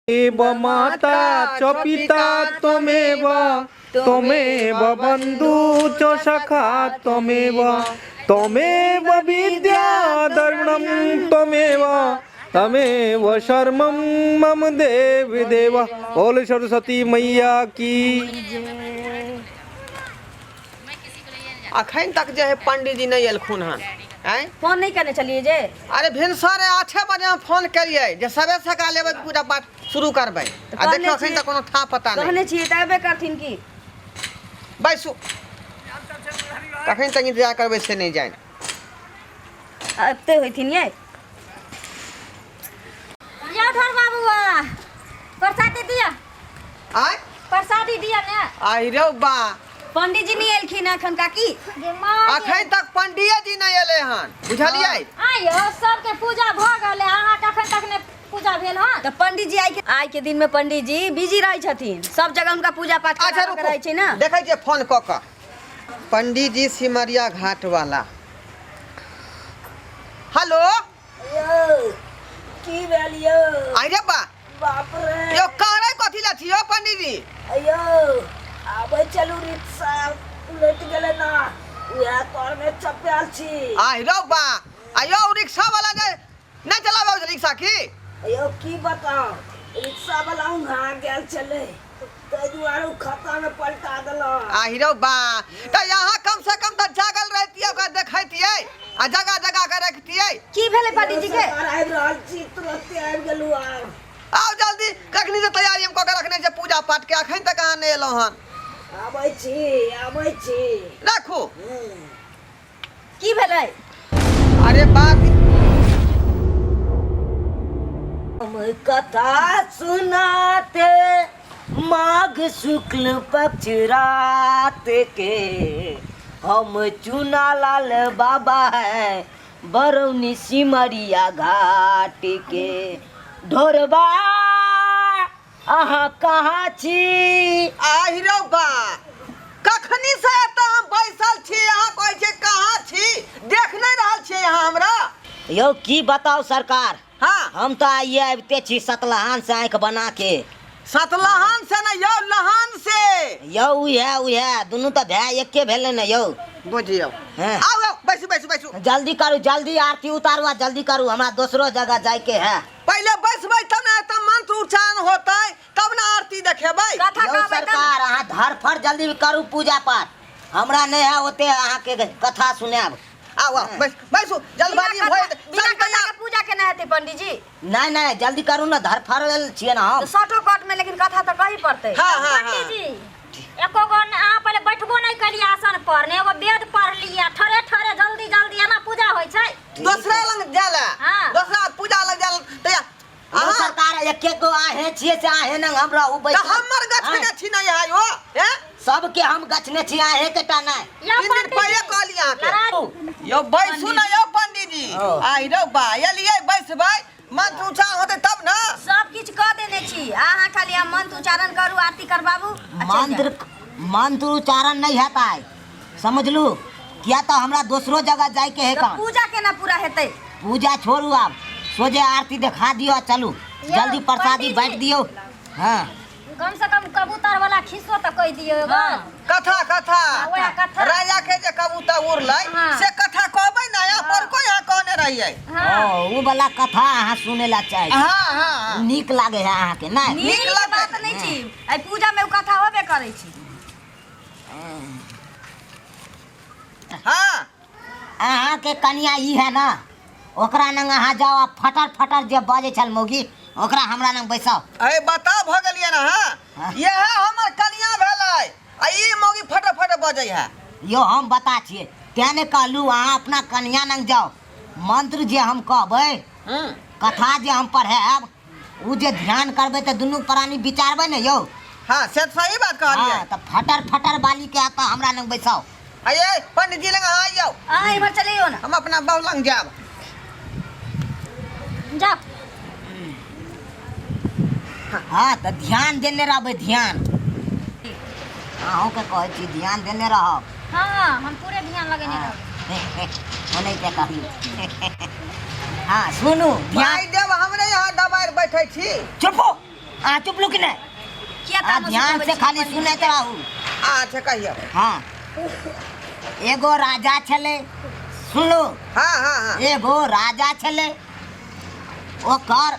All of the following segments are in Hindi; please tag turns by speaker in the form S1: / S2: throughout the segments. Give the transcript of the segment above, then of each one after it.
S1: एव माता च पिता त्वमेव त्वमेव बन्धु च सखा त्वमेव त्वमेव विद्या धर्मं त्वमेव तमेव शर्मं मम देव देवा। बोल सरस्वती मैया की।
S2: अखन तक जो है पंडित जी नहीं एलखुन हन।
S3: फोन नहीं करने चलिए जे।
S2: अरे भिनसर 8 बजे हम फोन करिए जे सबे सका लेबे पूजा पाठ शुरू करबै। आ देखियो अखन तक कोनो था पता नहीं।
S3: कहने छिए तबे करथिन की।
S2: बैसु कखन तक इंतजार करबै से नहीं जाए।
S3: अबते होइथिन ये। या धर बाबूआ प्रसादी दिया।
S2: आय
S3: प्रसादी दिया ने।
S2: आई रे बा
S3: पंडित जी नहीं एलखिन अखन काकी।
S2: अखन तक पंडित जी नहीं एले हन बुझलिए।
S4: आयो सबके पूजा भ गेले अहाँ कखन तक ने पूजा भेल हन।
S3: तो पंडित जी आई के दिन में पंडित जी बिजी रही छथिन। सब जगह उनका पूजा पाठ कराई छै ना।
S2: देखै छै फोन क क पंडित जी सिमरिया घाट वाला। हेलो
S5: यो की भेल यो।
S2: आई रे बा
S5: बाप रे
S2: यो करे कथि ला छियो पंडित जी।
S5: अयो आबै चलू रिक्शा उलट गेले ना उया तोर में चप्पल छी।
S2: आई रे बा आयो रिक्शा वाला नहीं चलाबे रिक्शा की।
S5: अयो की बताओ रिक्शा वाला उहाँ गेल चले तै दुआरे खाता में पलटा देला।
S2: आई रे बा त यहाँ कम से कम त जागल रहतिए ओकरा देखैतिए आ जगह जगह के रखतिए।
S3: की भेले पंडित जी के।
S5: आबि रहल छी तुरंत आबि गेलू।
S2: आओ जल्दी कखनी से तैयारी हम क के रखने छै पूजा पाठ के। अखन तक अहाँ नहीं एलो हन।
S5: आबै छी
S2: राखू
S3: की भेले।
S2: अरे बात
S5: हम कथा सुनाते माघ शुक्ल पक्ष रात के हम चुना लाल बाबा है बरौनी सिमरिया घाट के। ढोरबा अहाँ कहाँ छी।
S2: आई रे बा कखनी से त हम बैसल छी अहाँ कहै छै कहाँ छी। देख नहीं रहल छी अहाँ हमरा।
S5: यो की बताओ सरकार।
S2: हाँ
S5: हम तो आइए आबते छी सतलहान से आँख बना के।
S2: सतलहान से न यो लहान से।
S5: यो उहे दोनों तो भाई एके भेले न यो।
S2: बुझियो
S5: हाँ।
S2: आओ बैसू
S5: जल्दी करू जल्दी आरती उतारू जल्दी करू हमरा दूसरो जगह जाए के है।
S2: पहले बैसबै तब ना त मंत्र उच्चारण होतै तब ना आरती देखेबै।
S5: यो सरकार अहाँ धरफड़ जल्दी करू पूजा पाठ हमरा नहीं है ओते अहाँ के कथा सुनाब।
S2: आओ बैसू जल्दबाजी भइल
S3: बिना कथा के पूजा केना हेतै पंडित जी।
S5: नहीं जल्दी करू ना धरफड़ छिए ना हम।
S3: तो शॉर्टो कट में लेकिन कथा तो कही पड़ते।
S2: हाँ
S4: पंडित जी एको गो अहाँ पहले बैठबो नहीं करिए आसन पर ने एगो वेद पढ़ लिया ठरे ठरे जल्दी एना पूजा होय छै।
S2: दूसरा लंग जाला
S4: हाँ।
S2: दूसरा पूजा लग जाला त
S5: यो सरकार एके गो आहे छिए से आहे न हमरा उ बैठ।
S2: त हमर गछने छी नहीं आयो हैं
S5: सबके हम गछने छी आहे केटा नहीं।
S4: या
S2: 3 दिन पहले कहली अहाँ के। यो बैसू ना यो पंडित जी। आई रे बा एलिए बैसबै मंत्र उच्चारण होतै तब ना।
S3: सब किछ कह देने छी अहाँ खाली हम मंत्र उच्चारण करू आरती करबाबू।
S5: मंत्र उच्चारण नहीं हेता है समझलू किया तो हमरा दूसरो जगह जाए के है
S3: तो
S5: काम।
S3: पूजा केना पूरा हेतै।
S5: पूजा छोड़ू आप सोझे आरती दिखा दियो चलू जल्दी प्रसादी बैठ दियो। हाँ
S4: कम से कम कबूतर वाला खिस्सो तो कह दियो।
S2: कथा
S4: वही कथा।
S2: राजा के जे कबूतर उड़लै
S4: हाँ।
S2: से कथा कहबै ना यहाँ पर कोई यहाँ कहने रहिए।
S5: ओ वाला कथा अहाँ सुने ला चाहे
S2: हाँ
S5: नीक लागे है अहाँ के नहीं।
S3: नीक बात नहीं छी आई पूजा में उ कथा होबे करै छी।
S2: हाँ
S5: अहाँ के कनिया ई है ना ओकरा नंग अहाँ जाओ फटर जे बाजे छल मौगी ओकरा हमरा नंग बैसाओ।
S2: अरे बता भ गेलिए ना। हाँ ये है हमर कनिया भेलै आ ई मौगी फट बजै है।
S5: यो हम बता छिए तेने कहलू अहाँ अपना कनिया नंग जाओ मंत्र जे हम कहबै कथा जे हम पढ़ाएब उ जे ध्यान करबै त दुनू प्राणी विचारबै न यो।
S2: हाँ से सही बात कहलिए।
S5: हाँ त फटर बाली के आता हमरा नंग बैसाओ।
S2: आइए पंडित जी लंग अहाँ आइयो।
S3: अहाँ इधर चलियो ना
S2: हम अपना बाबू लंग जाब।
S4: जाओ
S5: हाँ त ध्यान देने रहबै ध्यान। अहूँ के कहै छी ध्यान देने रहब।
S4: हाँ हम पूरे ध्यान लगेने रहब।
S5: ओने के कहली। हाँ सुनू ध्यान
S2: भाई देव हमरे यहाँ दबाएर बैठे छी।
S5: चुपो चुप लुक ने
S3: किया
S5: आ ध्यान से खाली सुने तो रहू।
S2: अच्छा कहियो।
S5: हाँ एगो राजा छले, सुन लो।
S2: हाँ हाँ हाँ
S5: एगो राजा छले, ओकर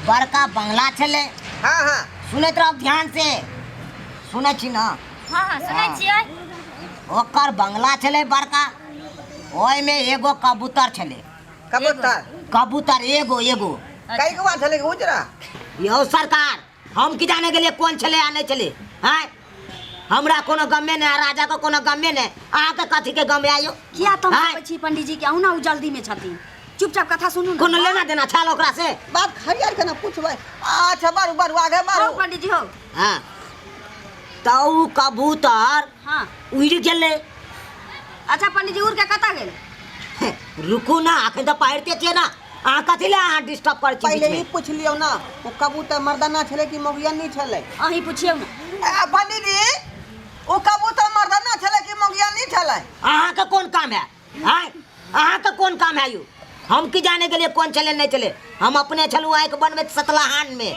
S5: बड़का बंगला छले।
S2: हाँ हाँ
S5: सुनैत रहो ध्यान से, सुनै छी ना।
S4: हाँ हाँ सुनै छियै।
S5: ओकर बंगला छले बड़का, ओय में एगो कबूतर छले।
S2: कबूतर
S5: कबूतर एगो एगो।
S2: कई को बात चले उजरा।
S5: यो सरकार हम की जाने के लिए कौन छले आ नहीं छले हैं? हमरा कोनो गमे ने, राजा को कोनो गमे ने, अहाँ के कथी के गमे आयो?
S3: किया तुम
S5: हैं?
S3: कहै छी पंडित जी के आउ ना उ जल्दी में छथिन, चुपचाप कथा सुनू ना।
S5: कोनो लेना देना छल ओकरा से?
S2: बात खरियार के ना पूछबै। अच्छा बारू बारू आगे
S3: हो
S2: बारू।
S3: पंडित जी हो।
S5: हाँ तो उ कबूतर
S3: हाँ
S5: उड़ गेले।
S3: अच्छा पंडित जी उड़ के कता गेल?
S5: रुकू ना, अखन तो पढ़ते थे ना, अहाँ कथी ले अहाँ डिस्टर्ब कर छी?
S2: पहले ही पूछ लियो ना वो कबूतर मर्दाना छले कि मोगिया नहीं छले।
S3: अहीं पूछियौ ना।
S2: पंडित जी वो कबूतर मर्दाना छले कि मोगिया नहीं छले?
S5: अहाँ का कौन काम है? हैं? अहाँ का कौन काम है यू? हम की जाने के लिए कौन चले नहीं चले? हम अपने छलू आए के बनवे सतलहान में,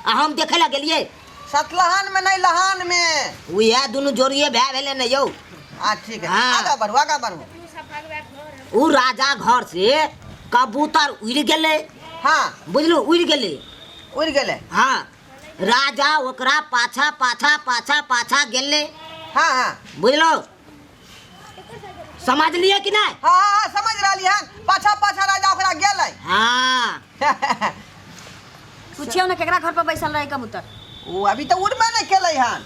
S5: आ हम देखे ला गेलिए।
S2: सतलहान में नहीं लहान में।
S5: उहे दुनु जोड़िए भै भेले न यौ।
S2: ठीक है
S5: हाँ।
S2: आगे बढ़ू आगे बढ़ू।
S5: उ राजा घर से कबूतर उड़ गेले।
S2: हाँ
S5: बुझलू उड़ गेले।
S2: उड़ गेले।
S5: हाँ राजा ओकरा पाछा पाछा पाछा पाछा गेले।
S2: हाँ हाँ
S5: बुझलो, समझ लिए कि नहीं?
S2: हाँ हाँ समझ रही है। पाछा पाछा राजा ओकरा गेले।
S5: हाँ
S3: पूछियौ ना केकरा घर पर बैसल रहे कबूतर?
S2: वो अभी तो उड़बे नहीं केले हन।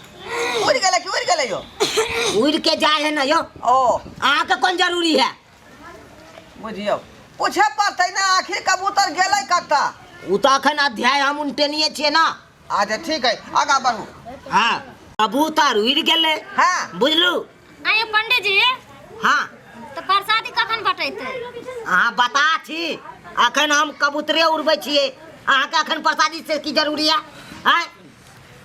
S2: उड़ गेले कि उड़ गेले यो?
S5: उड़ के जाए है ना यो।
S2: ओ
S5: अहाँ के कौन जरूरी है?
S2: बुझियो पूछे पड़ते ना आखिर कबूतर गेले कत्ता।
S5: उ तो अखन अध्याय हम उनटेनिए छिए ना।
S2: अच्छा ठीक है आगे बढ़ू।
S5: हाँ कबूतर उड़ गेले।
S2: हाँ
S5: बुझलू।
S4: आइए पंडित जी
S5: हाँ
S4: तो प्रसादी कखन बटेतै?
S5: अहाँ बता छी, अखन हम कबूतरे उड़बै छिए, अहाँ के अखन प्रसादी से की जरूरी है? हैं?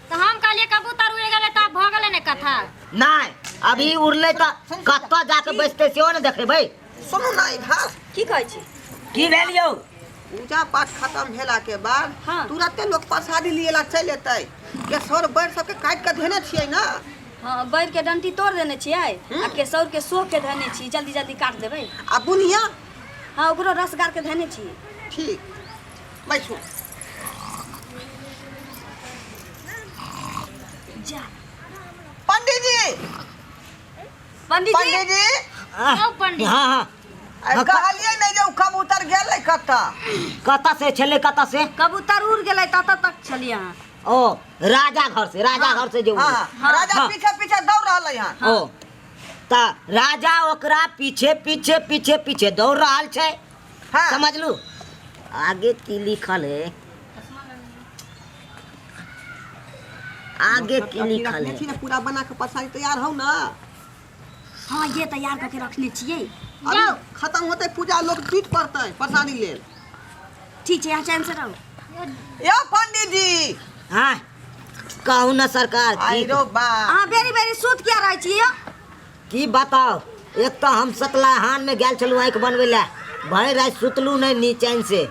S4: तो हम कहलिए कबूतर उड़ गेलै त भ गेलै ने कथा।
S5: नहीं अभी उड़ले तो कत्तो जाके बैठते सेहो न देखेबै।
S2: सुनू ना इधर
S3: की कहै छी?
S5: की भेल यौ?
S2: पूजा पाठ खत्म भेला के बाद
S3: हाँ।
S2: तुरंते लोग प्रसादी लिए ला चल एतै। केसौर बैर सबके काट के धेने छियै ना।
S3: हाँ बैर के डंटी तोड़ देने छियै आ केसौर के सो के धने छी, जल्दी जल्दी काट देबै।
S2: आ बुनिया
S3: हाँ ओकरो रस गार के धने छी।
S2: ठीक बैठू।
S3: जा
S2: पंडित जी
S3: पंडित जी
S2: पंडित जी
S4: आओ पंडित।
S5: हाँ हाँ
S2: कहलिए नहीं जो कबूतर गेले कत्ता।
S5: कत्ता से छले? कत्ता से?
S3: कबूतर उड़ गेलै तत तक छलियै अहाँ।
S5: ओ राजा घर से, राजा घर से जो
S2: हाँ
S5: उड़े।
S2: हाँ राजा
S5: हाँ।
S2: पीछे पीछे दौड़ रहले हन।
S5: ओ ता राजा ओकरा पीछे पीछे पीछे पीछे दौड़ रहा छै।
S2: हाँ
S5: समझ लू। आगे की लिखल है? आगे की लिखल है?
S2: छी ना पूरा बना के प्रसादी तैयार हो ना।
S3: हाँ ये तैयार करके रखने छियै।
S2: अभी खत्म होते पूजा लोग पीठ पड़ते प्रसादी लेल।
S3: ठीक छै यहाँ चैन से रहो।
S2: यो पंडित जी
S5: हाँ कहू ना सरकार
S2: आई
S5: की,
S2: रो बा
S3: अहाँ बेरी बेरी सुत किया रहै छियै यौ?
S5: की बताओ। एक तो हम सतलाहान में गेल छलू आँख बनवे ला, भर रात सुतलू नहीं नीचैन से,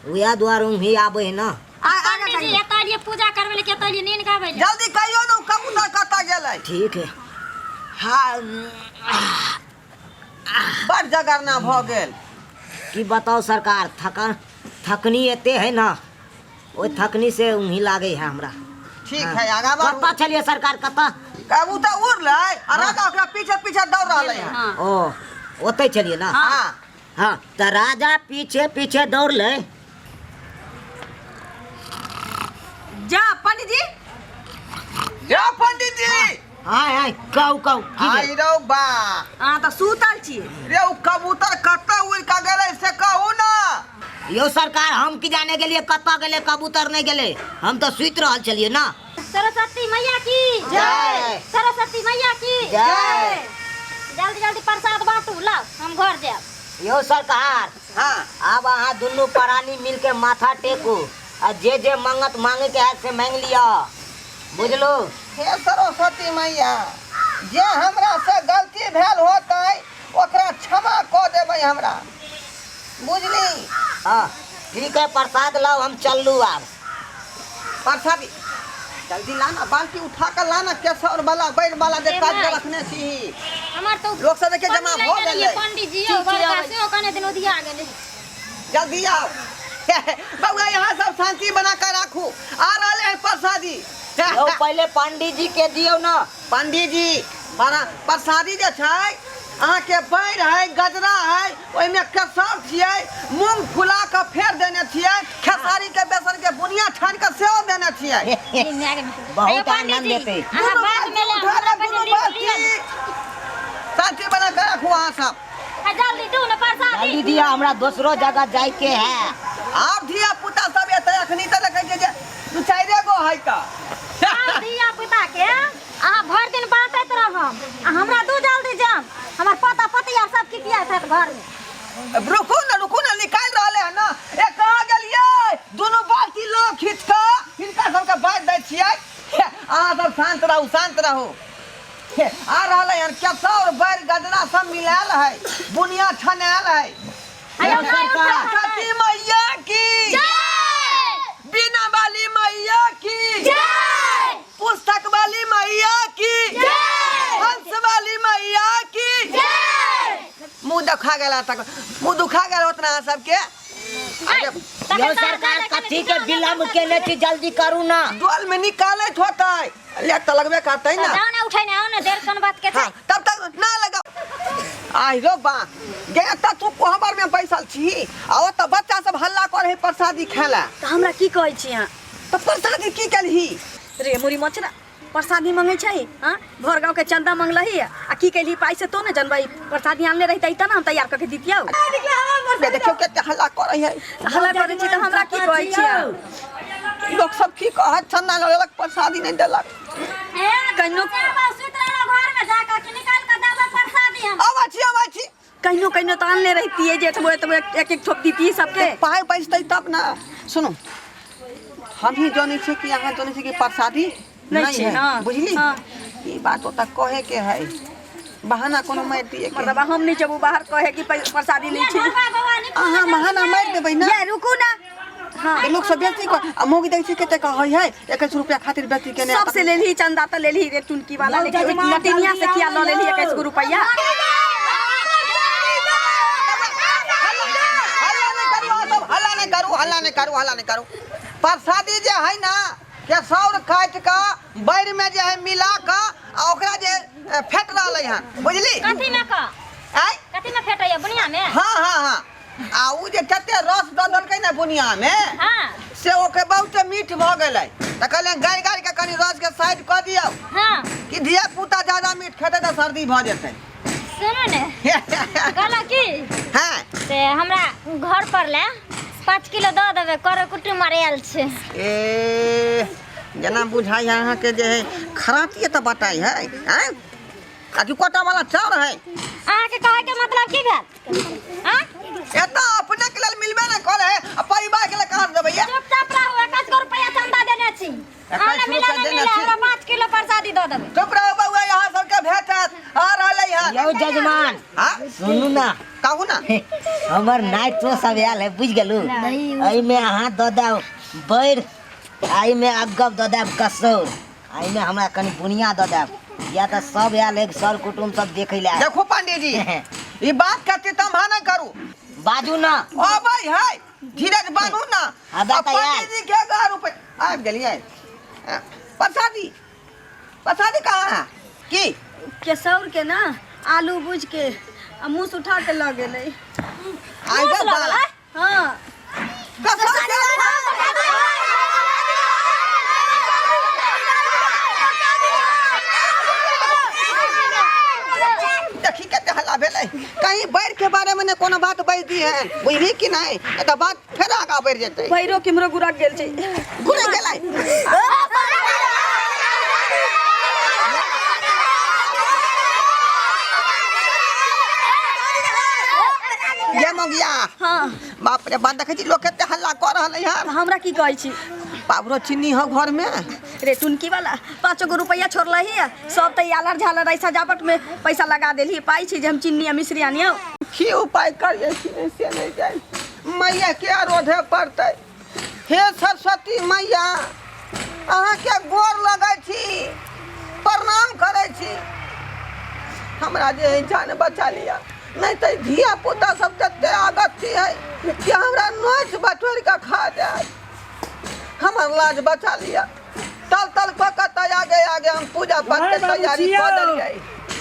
S5: वह द्वारा ही आबे है ना।
S3: आगे
S4: पंडित जी
S3: कहियौ।
S4: एतलिए पूजा करबै ले केतलिए नींद गाबै ले।
S2: जल्दी कहियो ना कबूतर कत्ता गेले।
S5: ठीक है। हाँ
S2: बड़ जगरना भ गेल।
S5: की बताओ सरकार, थकनी एते है ना, वो थकनी से उंगी लागे है हमरा।
S2: ठीक
S5: हाँ।
S2: है आगा
S5: कत्ता
S2: बढ़ू।
S5: चलिए सरकार कत्ता?
S2: कबूतर उड़ले आ राजा ओकरा पीछे पीछे दौड़ रहले हन।
S3: हाँ
S5: ओ ओते चलिए ना।
S2: हाँ
S5: हाँ तो राजा पीछे पीछे दौड़ ले।
S3: जा पंडित जी।
S2: यो पंडित जी
S5: हाँ हाँ कहू की
S2: आई
S5: भेल?
S2: रो बा
S3: अहाँ तऽ सुतल छियै।
S2: रे उ कबूतर कत्ता उड़ के गेले से कहू ना।
S5: यो सरकार हम की जाने के लिए कत्ता गेले कबूतर नहीं गेले, हम तो सुत रहल चलिए ना।
S4: सरस्वती मैया की
S5: जय।
S4: सरस्वती मैया की
S5: जय।
S4: जल्दी जल्दी प्रसाद बांटू ला हम घर जाब।
S5: यो सरकार
S2: हाँ
S5: अब अहाँ दुनू प्राणी मिल के माथा टेकू आ जे मंगत मांगे के है से मांग लिया। बुझलो।
S2: हे सरस्वती मैया जे हमरा से गलती भेल होतै ओकरा क्षमा क देबै हमरा। बुझली।
S5: हाँ ठीक है प्रसाद लाओ हम चललू अब।
S2: प्रसादी जल्दी लाना, बाल्टी उठा कर लाना, केसर वाला बैर वाला जे काट के रखने छी।
S4: हमार तो
S2: लोग सब के जमा हो गेले।
S4: पंडित जी बड़का से ओकने दिन उधिया गेले।
S2: जल्दी आओ। बउआ यहाँ सब शांति बना कर राखू। आ रहले हैं प्रसादी।
S5: यो पहले पंडित जी के दियो ना।
S2: पंडित जी प्रसादी जे छै अहाँ के बैर है, गजरा है, ओइ में केसर छियै, मूंग फुला के फेर देने छियै, खेसारी के बेसन के बुनिया छान के सेहो देने छियै।
S5: बहुत आनंद देते।
S4: हां बाद में ले हमरा बजे
S2: शांति बना कर राखू अहाँ सब।
S4: जल्दी दू न प्रसादी।
S5: जल्दी दिया, हमरा दूसरो जगह जाय के है।
S2: आप धिया पुता सब एतै अखनी त देखै छै जे दू चाइरे गो है का।
S4: धिया पुता के अहाँ भर दिन बातैत रहम, हमरा दू जल्दी जाम। हमर पता पतिया सब की किया था घर में।
S2: रुकू ना निकाल रहले है ना। ए कहां गेलियै? दोनों बाल्टी लो खींच के हिनका सब के बांट दै छियै। अहाँ सब शांत रहू। आ रहले है केसर बैर गजरा सब मिलायल है, बुनिया छनायल है।
S4: आयो
S2: सरस्वती मैया की जय, बीना वाली मैया की जय, पुस्तक वाली मैया की जय, हंस वाली मैया की जय। मुंह दुखा गेल उतना सबके।
S5: यो सरकार कथी के विलम्ब केने छी, जल्दी करू ना।
S2: डोल में निकालत होतै, ले त लगबे करतै ना।
S4: जाओ ना उठै ना, ना देर कौन बात के छै।
S2: तब तक ना लगाओ। आई रो बा गे त तू कोहबर में बैसल छी आ ओ त बच्चा सब हल्ला करे प्रसादी खाला।
S3: त हमरा की कहै छी अहाँ?
S2: त प्रसादी की कलही?
S3: रे मोरी मछरा प्रसादी मांगे छै। हां घर गांव के चंदा मांगलही आ की कहली पाई से तो न जनबाई प्रसादी आनले रहितै त ना हम तैयार करके दितियौ।
S2: देखियो केते हल्ला करे है।
S3: हल्ला करै छी त हमरा की कहै छी?
S2: लोग सब की कहत छन्ना लगलक प्रसादी नहीं देलक।
S3: कहिनो
S4: घर में जाकर के निकाल के देबे प्रसादी हम।
S2: आवा छी
S3: कहिनो तो आनले रहती जे तो एक थोप दीती सबके।
S2: पाए बचतै तब ना। सुनो हम ही जाने छी कि यहाँ जाने छी कि प्रसादी नहीं है।
S3: हाँ,
S2: बुझली
S3: हाँ।
S2: ये बात तो तक कहे के है, बहाना कोनो मार दिए के।
S3: मतलब हम नहीं जब बाहर कहे कि प्रसादी नहीं छी।
S2: अहाँ बहाना मार देबै ना।
S3: ये रुकू ना। हाँ
S2: लोग सब बेचती को मोगी दै छी कते कहै है 21 रुपया खातिर बेचती के ने।
S3: सबसे लेली चंदा त लेली रे टुनकी वाला, लेकिन लटिनिया से किया ल लेली 21 रुपया।
S2: हल्ला नहीं करू। प्रसादी जे है ना केसौर काट के बैर में जे है मिला के आ ओकरा जे फेट रहलै हन, बुझली?
S4: कथी में का?
S2: आय
S4: कथी में फेटैया बुनिया में?
S2: हाँ आ उ जे कते रस द देलकै ना बुनिया में,
S4: हां
S2: से ओके बहुत मीठ भ गेलै। त कहले गाय के कनी रस के साइड क दियौ।
S4: हां
S2: कि धिया पुता ज्यादा मीठ खेतै त सर्दी भ जेतै।
S4: सुनो ने कहला की
S2: हाँ
S4: से हमरा घर पर ले 5 किलो द देबे, कर कुटुम आयल छे।
S2: ए जना बुझाई अहाँ के जे है खरातिए त बताई है। हैं आकि कोटा वाला चाउर है।
S4: अहाँ के कहे के मतलब की भेल? हां
S2: एता अपने के लेल मिलबे न करे आ परिवार के लेल कहां देबै?
S4: चुपचाप रहू, 21 रुपया चंदा देने छी। हमरा मिला नहीं मिला, हमरा 5 किलो प्रसादी द देबे।
S2: चुप रहो बउआ, यहाँ सबके भेटत आ रहलै हन।
S5: यो जजमान
S2: हां
S5: सुनू ना,
S2: कहू ना।
S5: हमर नाइट तो सब आयल है, बुझ गेलू? एहि में अहाँ द देब बैर, एहि में अगब द देब कसौर, एहि में हमरा कनी बुनिया द देब। या त सब आयल है, सर कुटुम सब देखे ले।
S2: देखो पंडित जी ई बात कते तम्हा न करू।
S5: बाजू ना।
S2: अबै है धीरज बानू ना।
S5: अब बताइए।
S2: पंडित जी के 10 रुपए आबि गेलियै। प्रसादी कहाँ है? की
S3: केसौर के ना आलू भूज के आ मुंह से उठा के ल गेलै।
S2: आइबो बा।
S3: हां
S2: देखी कते हल्ला भेलै। कहीं बैर के बारे में ने कोनो बात बजती है, बुझली कि नहीं? एत बात फेर आगा बढ़ जेतै।
S3: भैरो किमरो गुरा गेल छै।
S2: गुरे गेलै। ये मोगिया।
S3: हाँ
S2: बाप रे बाप, देखै छी लोग कते हल्ला क रहलै हन।
S3: हमरा की कहै छी?
S2: पावरो चीनी हो घर में।
S3: रे टुनकी वाला 5 गो रुपया छोड़लही सब त यालर झालर ऐसा सजावट में पैसा लगा देली। पाई छी जे हम चिन्नी आ मिश्री आनियो।
S2: की उपाय करिए से नहीं जाए। मैया के रोधे पड़तै। हे सरस्वती मैया अहाँ के गोर लगै छी, प्रणाम करै छी। हमरा जे है जान बचा लिया, नहीं तो धिया पुता सब तते आगती है कि हमरा नोच बटोर के खा जाए। हमर लाज बचा लिया। तल तल कत आगे आगे हम पूजा पाठ के तैयारी कर देलिए।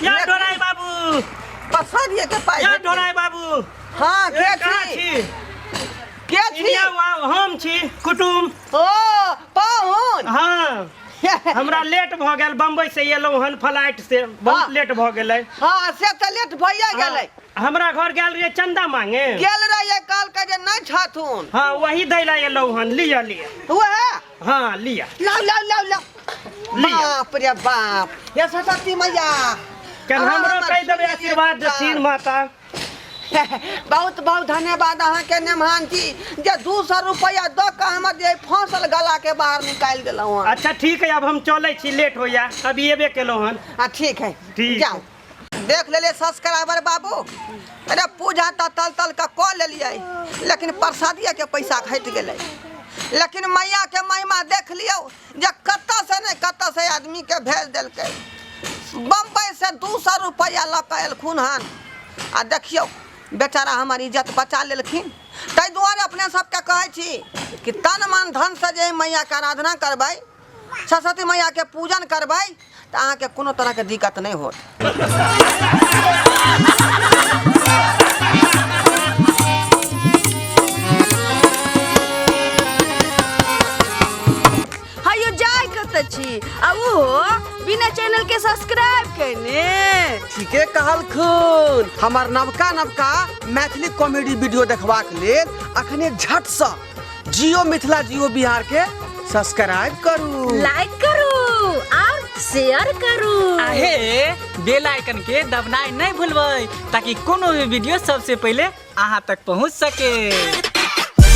S6: या डोराई बाबू,
S2: पसारिए के पाई
S6: या डोराई बाबू।
S2: हां के
S6: कहाँ
S2: छी? के छी?
S6: इंडिया हम छी कुटुम।
S2: ओ पाहुन।
S6: हाँ हमरा लेट भ गेल, बम्बई से एलौ हन फ्लाइट से, बहुत लेट भ गेलै।
S2: हां से त लेट भइया गेलै।
S6: हमरा घर गेल रे चंदा मांगे,
S2: गेल रहिए काल के जे नहीं छथुन।
S6: हाँ वही दै ला एलौ हन। लिया लिया।
S2: वह
S6: हाँ लिया
S2: लाओ लाओ लाओ लाओ। बाप रे बाप, ये सरस्वती मैया
S6: कल हमरो कह देबे आशीर्वाद देथिन माता।
S2: बहुत बहुत धन्यवाद अहाँ के नेमान जी, जे 200 रुपया द के हमर जे फसल गला के बाहर निकाल देलौ हन।
S6: अच्छा ठीक है, अब हम चले छी, लेट हो या, अभी एबे केलौ हन।
S2: हां ठीक है,
S6: ठीक।
S2: जाओ देख ले सब्सक्राइबर बाबू। अरे पूजा त तल तल का क लेलिए, लेकिन प्रसादिया के पैसा घट गेलै। लेकिन मैया के महिमा देख लियो, जे कत्ता से नहीं कत्ता से आदमी के भेज देलकै। बम्बई से 200 रुपया ल के एलखुन हन। आ देखियो बेचारा हमार इज्जत बचा लेलखिन। ताहि दुआरे अपने सबके कहै छी कि तन मन धन से जे मैया के आराधना करबै, सरस्वती मैया के पूजन करबै, तो अहाँ के कोनो तरह के दिक्कत नहीं होत।
S3: हायो जाय कत छी आ वो बिना चैनल के सब्सक्राइब करने।
S2: ठीके कहलखुन। हमार नवका नवका मैथिली कॉमेडी वीडियो देखबाक लेल अखने झट से जियो मिथिला जियो बिहार के सब्सक्राइब करू,
S4: लाइक करू और शेयर करू।
S7: आहे बेल आइकन के दबनाई नहीं भूलबै, ताकि कोनो भी वीडियो सबसे पहले अहाँ तक पहुँच सके।